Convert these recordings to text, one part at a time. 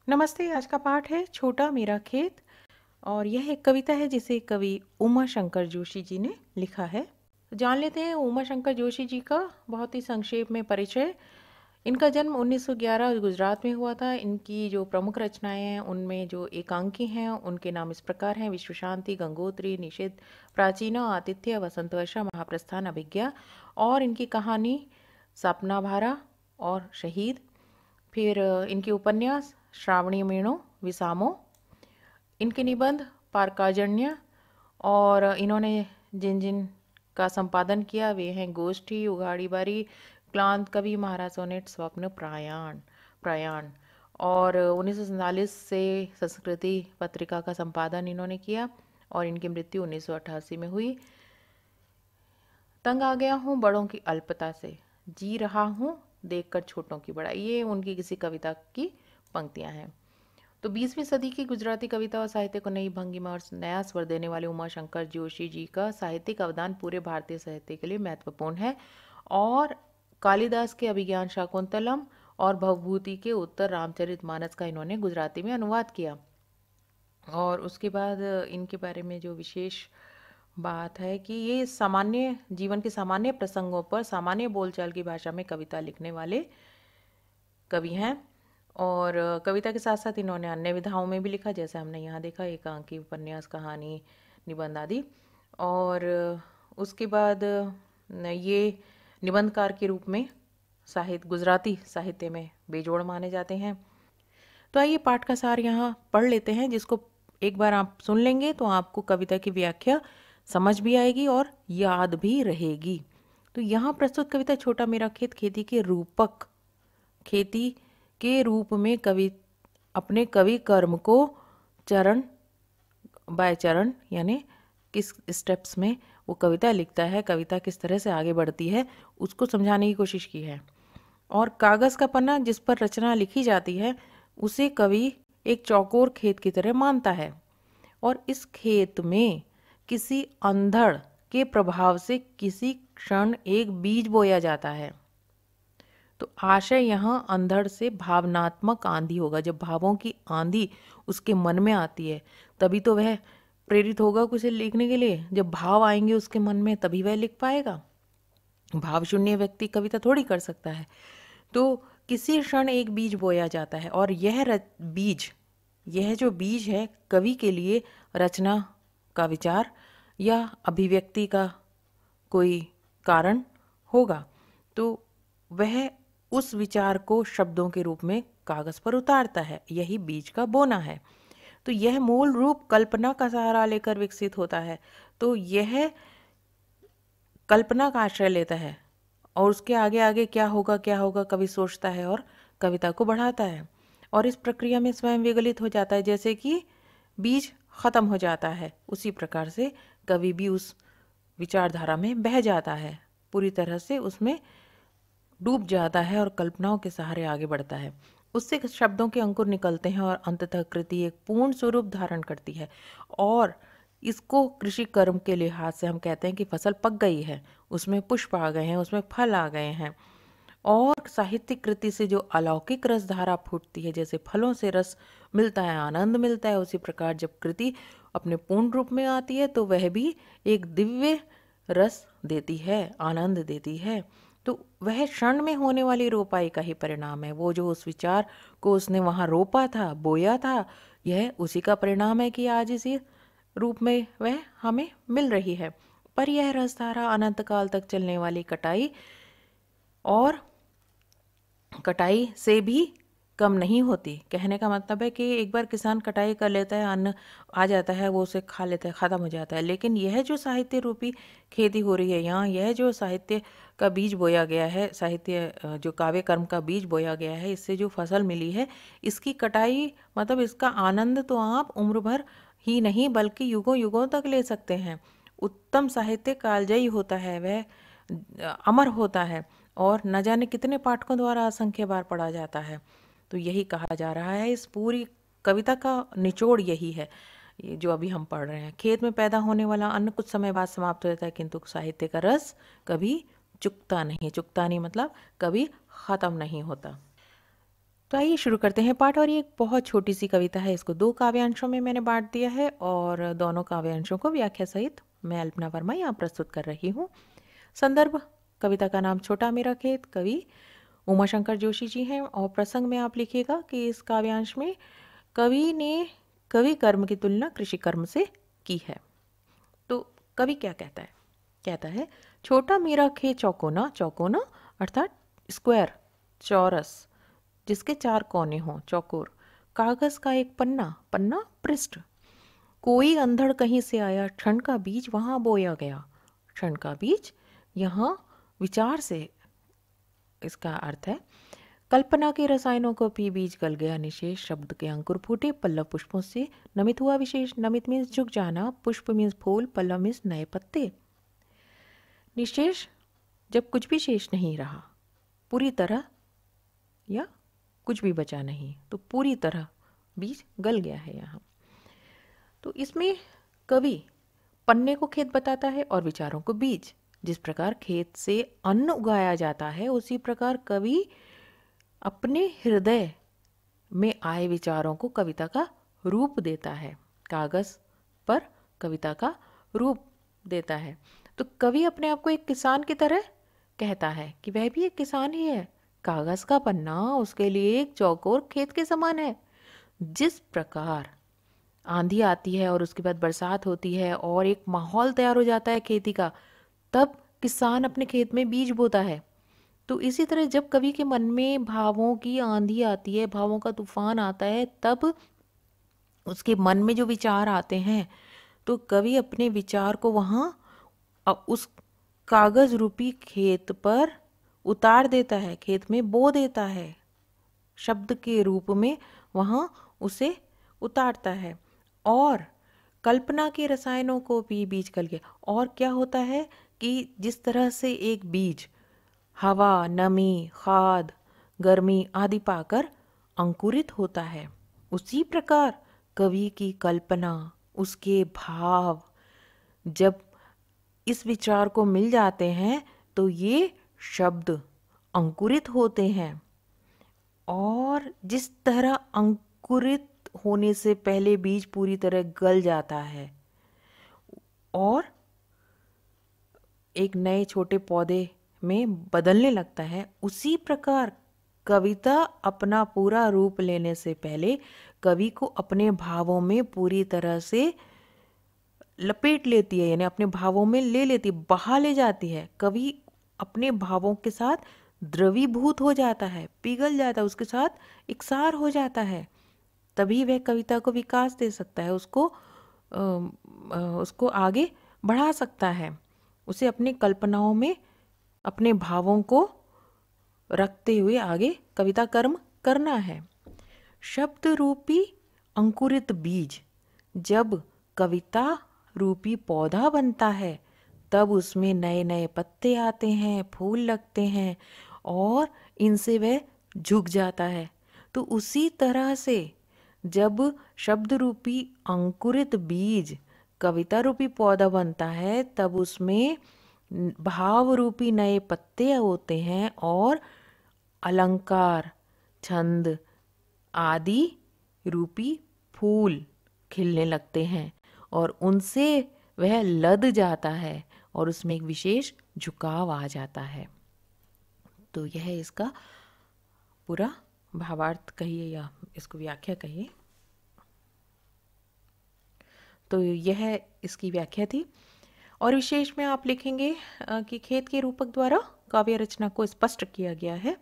नमस्ते। आज का पाठ है छोटा मेरा खेत और यह एक कविता है जिसे कवि उमा शंकर जोशी जी ने लिखा है। तो जान लेते हैं उमा शंकर जोशी जी का बहुत ही संक्षेप में परिचय। इनका जन्म 1911 गुजरात में हुआ था। इनकी जो प्रमुख रचनाएं हैं उनमें जो एकांकी हैं उनके नाम इस प्रकार हैं: विश्व शांति, गंगोत्री, निषेध, प्राचीना, आतिथ्य, वसंतवर्षा, महाप्रस्थान, अभिज्ञा। और इनकी कहानी सपना भारा और शहीद। फिर इनके उपन्यास श्रावणी मेणो, विसामो। इनके निबंध पारकाजन्य। और इन्होंने जिन जिन का संपादन किया वे हैं गोष्ठी, उघाड़ी बारी, क्लांत कवि, महाराज सोनेट, स्वप्न, प्रयाण प्रयाण। और 1947 से संस्कृति पत्रिका का संपादन इन्होंने किया और इनकी मृत्यु 1988 में हुई। तंग आ गया हूँ बड़ों की अल्पता से, जी रहा हूँ देखकर छोटों की बड़ाई। ये उनकी किसी कविता की पंक्तियां हैं। तो 20वीं सदी की गुजराती कविता और साहित्य को नई भंगिमा और नया स्वर देने वाले उमा शंकर जोशी जी का साहित्यिक अवदान पूरे भारतीय साहित्य के लिए महत्वपूर्ण है। और कालिदास के अभिज्ञान शाकुंतलम और भवभूति के उत्तर रामचरितमानस का इन्होंने गुजराती में अनुवाद किया। और उसके बाद इनके बारे में जो विशेष बात है कि ये सामान्य जीवन के सामान्य प्रसंगों पर सामान्य बोलचाल की भाषा में कविता लिखने वाले कवि हैं। और कविता के साथ साथ इन्होंने अन्य विधाओं में भी लिखा, जैसे हमने यहाँ देखा एकांकी, उपन्यास, कहानी, निबंध आदि। और उसके बाद ये निबंधकार के रूप में गुजराती साहित्य में बेजोड़ माने जाते हैं। तो आइए पाठ का सार यहाँ पढ़ लेते हैं, जिसको एक बार आप सुन लेंगे तो आपको कविता की व्याख्या समझ भी आएगी और याद भी रहेगी। तो यहाँ प्रस्तुत कविता छोटा मेरा खेत खेती के रूपक, खेती के रूप में कवि अपने कवि कर्म को चरण बाय चरण यानी किस स्टेप्स में वो कविता लिखता है, कविता किस तरह से आगे बढ़ती है, उसको समझाने की कोशिश की है। और कागज का पन्ना जिस पर रचना लिखी जाती है उसे कवि एक चौकोर खेत की तरह मानता है। और इस खेत में किसी अंधड़ के प्रभाव से किसी क्षण एक बीज बोया जाता है। तो आशय यहाँ अंधड़ से भावनात्मक आंधी होगा। जब भावों की आंधी उसके मन में आती है तभी तो वह प्रेरित होगा कुछ लिखने के लिए। जब भाव आएंगे उसके मन में तभी वह लिख पाएगा। भाव शून्य व्यक्ति कविता थोड़ी कर सकता है। तो किसी क्षण एक बीज बोया जाता है और यह जो बीज है कवि के लिए रचना का विचार या अभिव्यक्ति का कोई कारण होगा। तो वह उस विचार को शब्दों के रूप में कागज पर उतारता है, यही बीज का बोना है। तो यह मूल रूप कल्पना का सहारा लेकर विकसित होता है। तो यह कल्पना का आश्रय लेता है और उसके आगे आगे क्या होगा कवि सोचता है और कविता को बढ़ाता है। और इस प्रक्रिया में स्वयं विगलित हो जाता है। जैसे कि बीज खत्म हो जाता है उसी प्रकार से कवि भी उस विचारधारा में बह जाता है, पूरी तरह से उसमें डूब जाता है और कल्पनाओं के सहारे आगे बढ़ता है। उससे शब्दों के अंकुर निकलते हैं और अंततः कृति एक पूर्ण स्वरूप धारण करती है। और इसको कृषि कर्म के लिहाज से हम कहते हैं कि फसल पक गई है, उसमें पुष्प आ गए हैं, उसमें फल आ गए हैं। और साहित्यिक कृति से जो अलौकिक रस धारा फूटती है, जैसे फलों से रस मिलता है, आनंद मिलता है, उसी प्रकार जब कृति अपने पूर्ण रूप में आती है तो वह भी एक दिव्य रस देती है, आनंद देती है। तो वह क्षण में होने वाली रोपाई का ही परिणाम है। वो जो उस विचार को उसने वहाँ रोपा था, बोया था, यह उसी का परिणाम है कि आज इसी रूप में वह हमें मिल रही है। पर यह रसधारा अनंत काल तक चलने वाली कटाई से भी कम नहीं होती। कहने का मतलब है कि एक बार किसान कटाई कर लेता है, अन्न आ जाता है, वो उसे खा लेता है, ख़त्म हो जाता है। लेकिन यह जो साहित्य रूपी खेती हो रही है यहाँ, यह जो साहित्य का बीज बोया गया है, जो काव्य कर्म का बीज बोया गया है, इससे जो फसल मिली है, इसकी कटाई मतलब इसका आनंद तो आप उम्र भर ही नहीं बल्कि युगों युगों तक ले सकते हैं। उत्तम साहित्य कालजयी होता है, वह अमर होता है और न जाने कितने पाठकों द्वारा असंख्य बार पढ़ा जाता है। तो यही कहा जा रहा है, इस पूरी कविता का निचोड़ यही है, ये जो अभी हम पढ़ रहे हैं। खेत में पैदा होने वाला अन्न कुछ समय बाद समाप्त हो जाता है, किंतु साहित्य का रस कभी चुकता नहीं मतलब कभी ख़त्म नहीं होता। तो आइए शुरू करते हैं पाठ। और ये एक बहुत छोटी सी कविता है, इसको 2 काव्यांशों में मैंने बांट दिया है और दोनों काव्यांशों को व्याख्या सहित मैं अल्पना वर्मा यहाँ प्रस्तुत कर रही हूँ। संदर्भ कविता का नाम छोटा मेरा खेत, कवि उमाशंकर जोशी जी हैं। और प्रसंग में आप लिखिएगा कि इस काव्यांश में कवि ने कवि कर्म की तुलना कृषि कर्म से की है। तो कवि क्या कहता है? कहता है, छोटा मेरा खेत चौकोना, चौकोना अर्थात स्क्वायर, चौरस, जिसके 4 कोने हों, चौकोर। कागज का एक पन्ना, पन्ना पृष्ठ। कोई अंधड़ कहीं से आया, क्षण का बीज वहां बोया गया। क्षण का बीज यहाँ विचार से इसका अर्थ है। कल्पना के रसायनों को पी बीज गल गया निशेष, शब्द के अंकुर फूटे पल्लव पुष्पों से, नमित हुआ विशेष। नमित मीन्स झुक जाना, पुष्प मीन्स फूल, पल्लव मीन्स नए पत्ते। निशेष जब कुछ भी शेष नहीं रहा, पूरी तरह या कुछ भी बचा नहीं, तो पूरी तरह बीज गल गया है यहाँ। तो इसमें कवि पन्ने को खेत बताता है और विचारों को बीज। जिस प्रकार खेत से अन्न उगाया जाता है, उसी प्रकार कवि अपने हृदय में आए विचारों को कविता का रूप देता है, कागज पर कविता का रूप देता है। तो कवि अपने आप को एक किसान की तरह कहता है कि वह भी एक किसान ही है। कागज का पन्ना उसके लिए एक चौकोर खेत के समान है। जिस प्रकार आंधी आती है और उसके बाद बरसात होती है और एक माहौल तैयार हो जाता है खेती का, तब किसान अपने खेत में बीज बोता है। तो इसी तरह जब कवि के मन में भावों की आंधी आती है, भावों का तूफान आता है, तब उसके मन में जो विचार आते हैं, तो कवि अपने विचार को वहाँ उस कागज रूपी खेत पर उतार देता है, खेत में बो देता है, शब्द के रूप में वहाँ उसे उतारता है। और कल्पना के रसायनों को भी बीज गल गया। और क्या होता है कि जिस तरह से एक बीज हवा, नमी, खाद, गर्मी आदि पाकर अंकुरित होता है, उसी प्रकार कवि की कल्पना, उसके भाव जब इस विचार को मिल जाते हैं, तो ये शब्द अंकुरित होते हैं। और जिस तरह अंकुरित होने से पहले बीज पूरी तरह गल जाता है और एक नए छोटे पौधे में बदलने लगता है, उसी प्रकार कविता अपना पूरा रूप लेने से पहले कवि को अपने भावों में पूरी तरह से लपेट लेती है, यानी अपने भावों में ले लेती, बहा ले जाती है। कवि अपने भावों के साथ द्रवीभूत हो जाता है, पिघल जाता है, उसके साथ एकसार हो जाता है। तभी वह कविता को विकास दे सकता है, उसको आगे बढ़ा सकता है। उसे अपनी कल्पनाओं में अपने भावों को रखते हुए आगे कविता कर्म करना है। शब्द रूपी अंकुरित बीज जब कविता रूपी पौधा बनता है, तब उसमें नए नए पत्ते आते हैं, फूल लगते हैं और इनसे वह झुक जाता है। तो उसी तरह से जब शब्द रूपी अंकुरित बीज कविता रूपी पौधा बनता है, तब उसमें भाव रूपी नए पत्ते होते हैं और अलंकार, छंद आदि रूपी फूल खिलने लगते हैं और उनसे वह लद जाता है और उसमें एक विशेष झुकाव आ जाता है। तो यह इसका पूरा भावार्थ कहिए या इसको व्याख्या कहिए। तो यह इसकी व्याख्या थी। और विशेष में आप लिखेंगे कि खेत के रूपक द्वारा काव्य रचना को स्पष्ट किया गया है।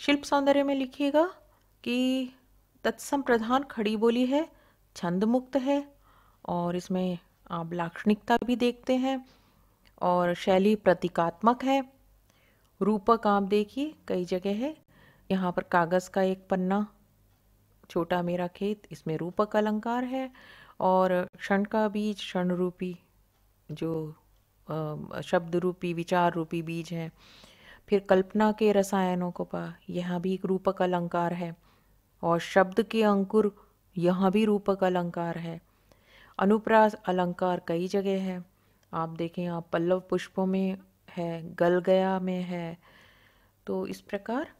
शिल्प सौंदर्य में लिखिएगा कि तत्सम प्रधान खड़ी बोली है, छंद मुक्त है और इसमें आप लाक्षणिकता भी देखते हैं और शैली प्रतीकात्मक है। रूपक आप देखिए कई जगह है। यहाँ पर कागज़ का एक पन्ना, छोटा मेरा खेत, इसमें रूपक अलंकार है। और क्षण का बीज, क्षण रूपी जो शब्द रूपी विचार रूपी बीज है। फिर कल्पना के रसायनों को पा, यहाँ भी एक रूपक अलंकार है। और शब्द के अंकुर, यहाँ भी रूपक अलंकार है। अनुप्रास अलंकार कई जगह है, आप देखें, आप पल्लव पुष्पों में है, गल गया में है। तो इस प्रकार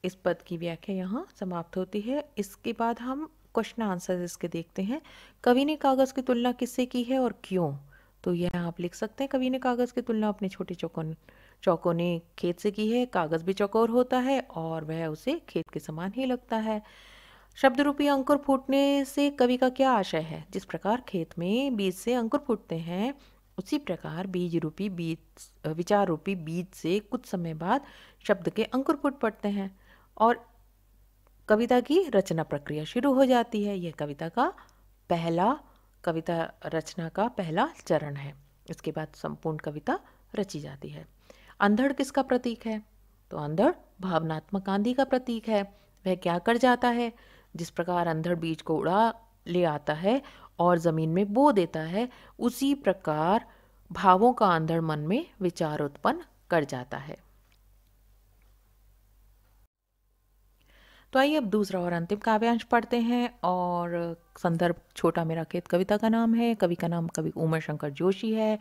इस पद की व्याख्या यहाँ समाप्त होती है। इसके बाद हम क्वेश्चन आंसर इसके देखते हैं। कवि ने कागज़ की तुलना किससे की है और क्यों? तो यह आप लिख सकते हैं, कवि ने कागज़ की तुलना अपने छोटे चौकोने खेत से की है। कागज़ भी चौकोर होता है और वह उसे खेत के समान ही लगता है। शब्द रूपी अंकुर फूटने से कवि का क्या आशय है? जिस प्रकार खेत में बीज से अंकुर फूटते हैं, उसी प्रकार विचार रूपी बीज से कुछ समय बाद शब्द के अंकुर फूट पड़ते हैं और कविता की रचना प्रक्रिया शुरू हो जाती है। यह कविता रचना का पहला चरण है। इसके बाद संपूर्ण कविता रची जाती है। अंधड़ किसका प्रतीक है? तो अंधड़ भावनात्मक आंधी का प्रतीक है। वह क्या कर जाता है? जिस प्रकार अंधड़ बीज को उड़ा ले आता है और जमीन में बो देता है, उसी प्रकार भावों का अंधड़ मन में विचार उत्पन्न कर जाता है। तो आइए अब दूसरा और अंतिम काव्यांश पढ़ते हैं और संदर्भ छोटा मेरा खेत कविता का नाम है। कवि का नाम कवि उमा शंकर जोशी है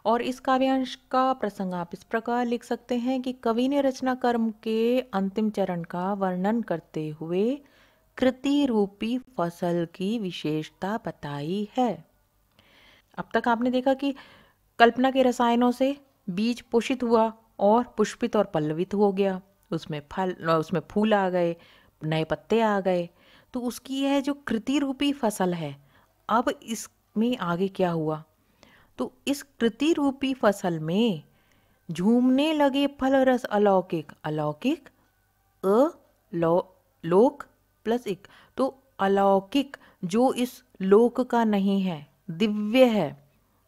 और इस काव्यांश का प्रसंग आप इस प्रकार लिख सकते हैं कि कवि ने रचना कर्म के अंतिम चरण का वर्णन करते हुए कृति रूपी फसल की विशेषता बताई है। अब तक आपने देखा कि कल्पना के रसायनों से बीज पोषित हुआ और पुष्पित और पल्लवित हो गया, उसमें फूल आ गए, नए पत्ते आ गए। तो उसकी यह जो कृति रूपी फसल है, अब इसमें आगे क्या हुआ? तो इस कृति रूपी फसल में झूमने लगे फल रस अलौकिक, अलौकिक लोक प्लस एक, तो अलौकिक जो इस लोक का नहीं है, दिव्य है,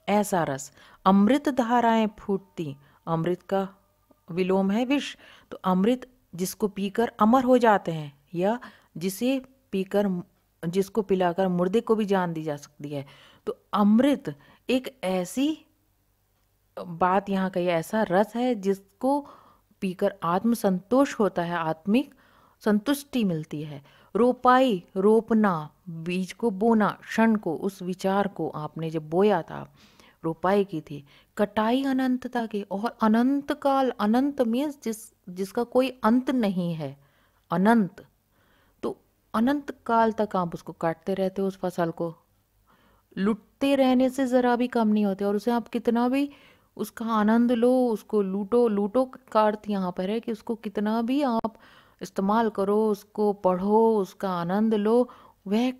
ऐसा रस। अमृत धाराएं फूटती, अमृत का विलोम है विष, तो अमृत जिसको पीकर अमर हो जाते हैं या जिसको पिलाकर मुर्दे को भी जान दी जा सकती है। तो अमृत एक ऐसी बात यहाँ का, ऐसा रस है जिसको पीकर आत्म संतोष होता है, आत्मिक संतुष्टि मिलती है। रोपाई, रोपना, बीज को बोना, क्षण को, उस विचार को आपने जब बोया था, रोपाई की थी। कटाई अनंतता की, और अनंत काल, अनंत मीन्स जिसका कोई अंत नहीं है, अनंत। तो अनंत काल तक आप उसको काटते रहते हो, उस फसल को लुटते रहने से जरा भी कम नहीं होते और उसे आप कितना भी उसका आनंद लो, उसको लूटो। लूटो का अर्थ यहाँ पर है कि उसको कितना भी आप इस्तेमाल करो, उसको पढ़ो, उसका आनंद लो, वह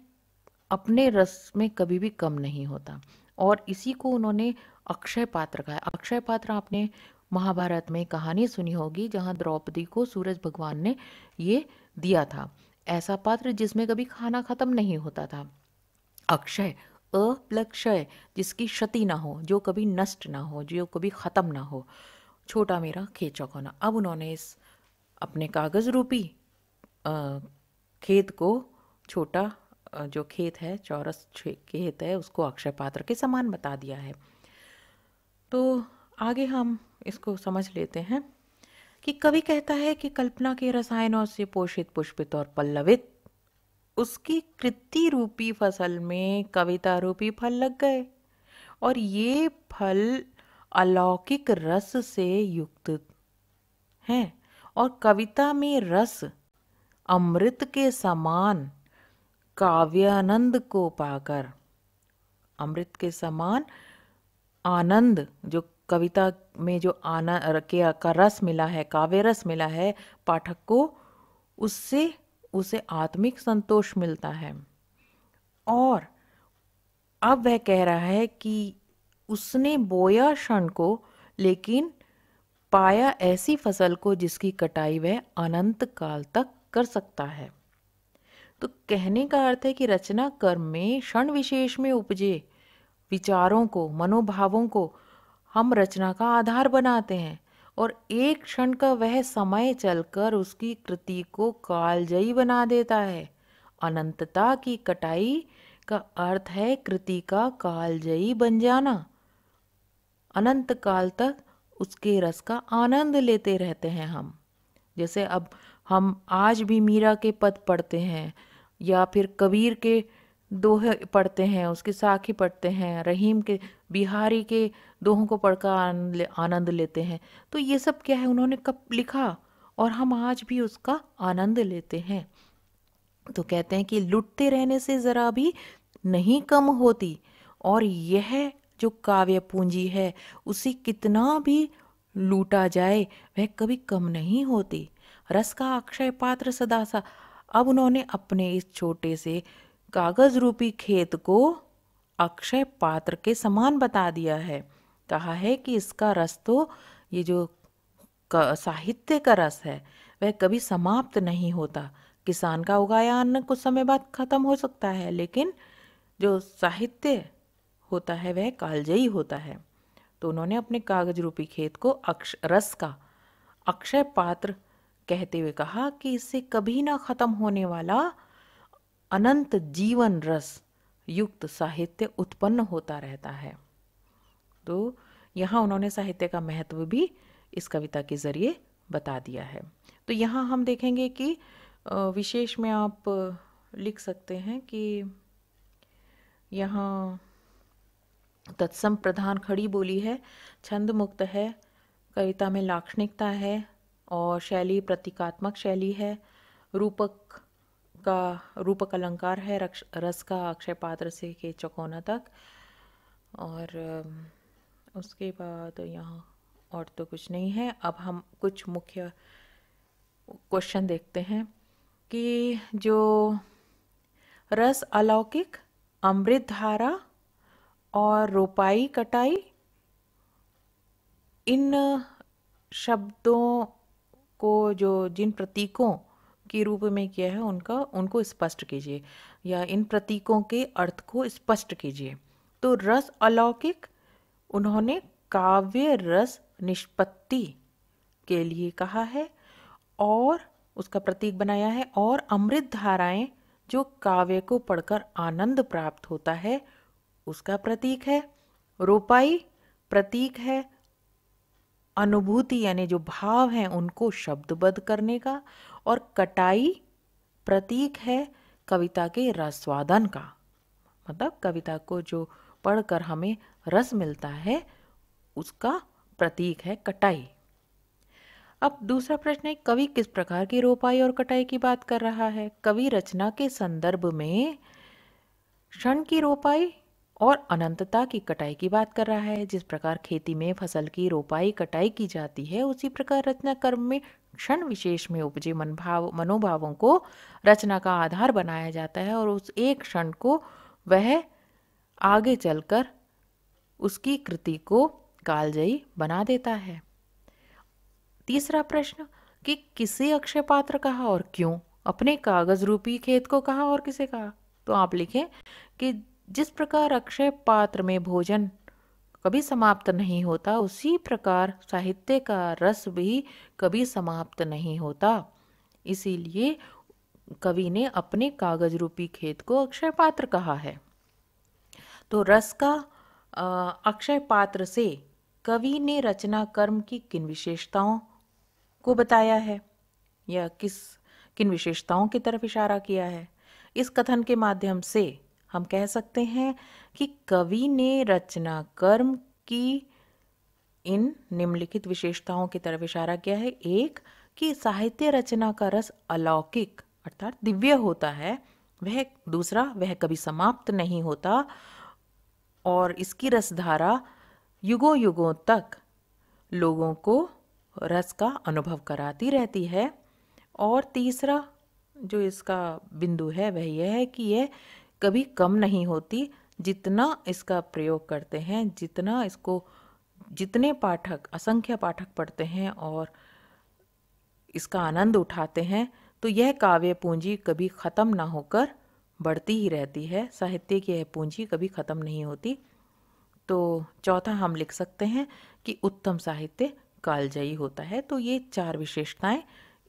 अपने रस में कभी भी कम नहीं होता। और इसी को उन्होंने अक्षय पात्र कहा है। अक्षय पात्र आपने महाभारत में कहानी सुनी होगी, जहाँ द्रौपदी को सूरज भगवान ने ये दिया था, ऐसा पात्र जिसमें कभी खाना खत्म नहीं होता था। अक्षय, अप्लक्षय, जिसकी क्षति ना हो, जो कभी नष्ट ना हो, जो कभी खत्म ना हो। छोटा मेरा खेत चौकोना। अब उन्होंने इस अपने कागज रूपी खेत को, छोटा जो खेत है, चौरस खेत है, उसको अक्षय पात्र के समान बता दिया है। तो आगे हम इसको समझ लेते हैं कि कवि कहता है कि कल्पना के रसायनों से पोषित, पुष्पित और पल्लवित उसकी कृति रूपी फसल में कविता रूपी फल लग गए और ये फल अलौकिक रस से युक्त हैं और कविता में रस अमृत के समान काव्यानंद को पाकर, अमृत के समान आनंद जो कविता में जो आनंद का रस मिला है, काव्य रस मिला है पाठक को, उससे उसे आत्मिक संतोष मिलता है। और अब वह कह रहा है कि उसने बोया क्षण को, लेकिन पाया ऐसी फसल को जिसकी कटाई वह अनंत काल तक कर सकता है। तो कहने का अर्थ है कि रचना कर्म में क्षण विशेष में उपजे विचारों को, मनोभावों को हम रचना का आधार बनाते हैं और एक क्षण का वह समय चलकर उसकी कृति को कालजयी बना देता है। अनंतता की कटाई का अर्थ है कृति का कालजयी बन जाना। अनंत काल तक उसके रस का आनंद लेते रहते हैं हम। जैसे अब हम आज भी मीरा के पद पढ़ते हैं या फिर कबीर के दोहे पढ़ते हैं, उसकी साखी पढ़ते हैं, रहीम के, बिहारी के दोहों को पढ़कर आनंद लेते हैं। तो ये सब क्या है, उन्होंने कब लिखा और हम आज भी उसका आनंद लेते हैं। तो कहते हैं कि लुटते रहने से ज़रा भी नहीं कम होती, और यह जो काव्य पूंजी है उसे कितना भी लूटा जाए वह कभी कम नहीं होती। रस का अक्षय पात्र सदा सा। अब उन्होंने अपने इस छोटे से कागज रूपी खेत को अक्षय पात्र के समान बता दिया है। कहा है कि इसका रस तो, ये जो साहित्य का रस है, वह कभी समाप्त नहीं होता। किसान का उगाया अन्न कुछ समय बाद खत्म हो सकता है, लेकिन जो साहित्य होता है वह कालजयी होता है। तो उन्होंने अपने कागज रूपी खेत को रस का अक्षय पात्र कहते हुए कहा कि इससे कभी ना खत्म होने वाला अनंत जीवन रस युक्त साहित्य उत्पन्न होता रहता है। तो यहाँ उन्होंने साहित्य का महत्व भी इस कविता के जरिए बता दिया है। तो यहाँ हम देखेंगे कि विशेष में आप लिख सकते हैं कि यहाँ तत्सम प्रधान खड़ी बोली है, छंद मुक्त है, कविता में लाक्षणिकता है और शैली प्रतीकात्मक शैली है, रूपक अलंकार है, रस का अक्षय पात्र से के चौकोना तक। और उसके बाद यहाँ और तो कुछ नहीं है। अब हम कुछ मुख्य क्वेश्चन देखते हैं कि जो रस अलौकिक, अमृत धारा और रोपाई कटाई, इन शब्दों को जो जिन प्रतीकों के रूप में किया है उनको स्पष्ट कीजिए, या इन प्रतीकों के अर्थ को स्पष्ट कीजिए। तो रस अलौकिक उन्होंने काव्य रस निष्पत्ति के लिए कहा है और उसका प्रतीक बनाया है, और अमृत धाराएं जो काव्य को पढ़कर आनंद प्राप्त होता है उसका प्रतीक है। रोपाई प्रतीक है अनुभूति यानी जो भाव हैं उनको शब्दबद्ध करने का, और कटाई प्रतीक है कविता के रसवादन का, मतलब कविता को जो पढ़कर हमें रस मिलता है उसका प्रतीक है कटाई। अब दूसरा प्रश्न है, कवि किस प्रकार की रोपाई और कटाई की बात कर रहा है? कवि रचना के संदर्भ में क्षण की रोपाई और अनंतता की कटाई की बात कर रहा है। जिस प्रकार खेती में फसल की रोपाई कटाई की जाती है, उसी प्रकार रचना कर्म में क्षण विशेष में उपजे मनोभावों को रचना का आधार बनाया जाता है, और उस एक क्षण को वह आगे चलकर उसकी कृति को कालजयी बना देता है। तीसरा प्रश्न कि किसे अक्षय पात्र कहा और क्यों? अपने कागज रूपी खेत को कहा और किसे कहा? तो आप लिखें कि जिस प्रकार अक्षय पात्र में भोजन कभी समाप्त नहीं होता, उसी प्रकार साहित्य का रस भी कभी समाप्त नहीं होता। इसीलिए कवि ने अपने कागज रूपी खेत को अक्षय पात्र कहा है। तो रस का अक्षय पात्र से कवि ने रचना कर्म की किन विशेषताओं को बताया है, या किन विशेषताओं की तरफ इशारा किया है? इस कथन के माध्यम से हम कह सकते हैं कि कवि ने रचना कर्म की इन निम्नलिखित विशेषताओं की तरफ इशारा किया है। एक, कि साहित्य रचना का रस अलौकिक अर्थात दिव्य होता है। दूसरा, वह कभी समाप्त नहीं होता और इसकी रसधारा युगों युगों तक लोगों को रस का अनुभव कराती रहती है। और तीसरा जो इसका बिंदु है वह यह है कि यह कभी कम नहीं होती। जितना इसका प्रयोग करते हैं, जितने पाठक, असंख्य पाठक पढ़ते हैं और इसका आनंद उठाते हैं, तो यह काव्य पूंजी कभी ख़त्म ना होकर बढ़ती ही रहती है। साहित्य की यह पूंजी कभी ख़त्म नहीं होती। तो चौथा हम लिख सकते हैं कि उत्तम साहित्य कालजयी होता है। तो ये 4 विशेषताएं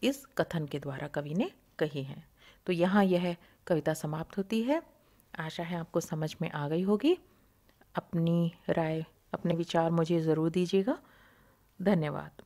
इस कथन के द्वारा कवि ने कही हैं। तो यहाँ यह कविता समाप्त होती है। आशा है आपको समझ में आ गई होगी। अपनी राय, अपने विचार मुझे ज़रूर दीजिएगा। धन्यवाद।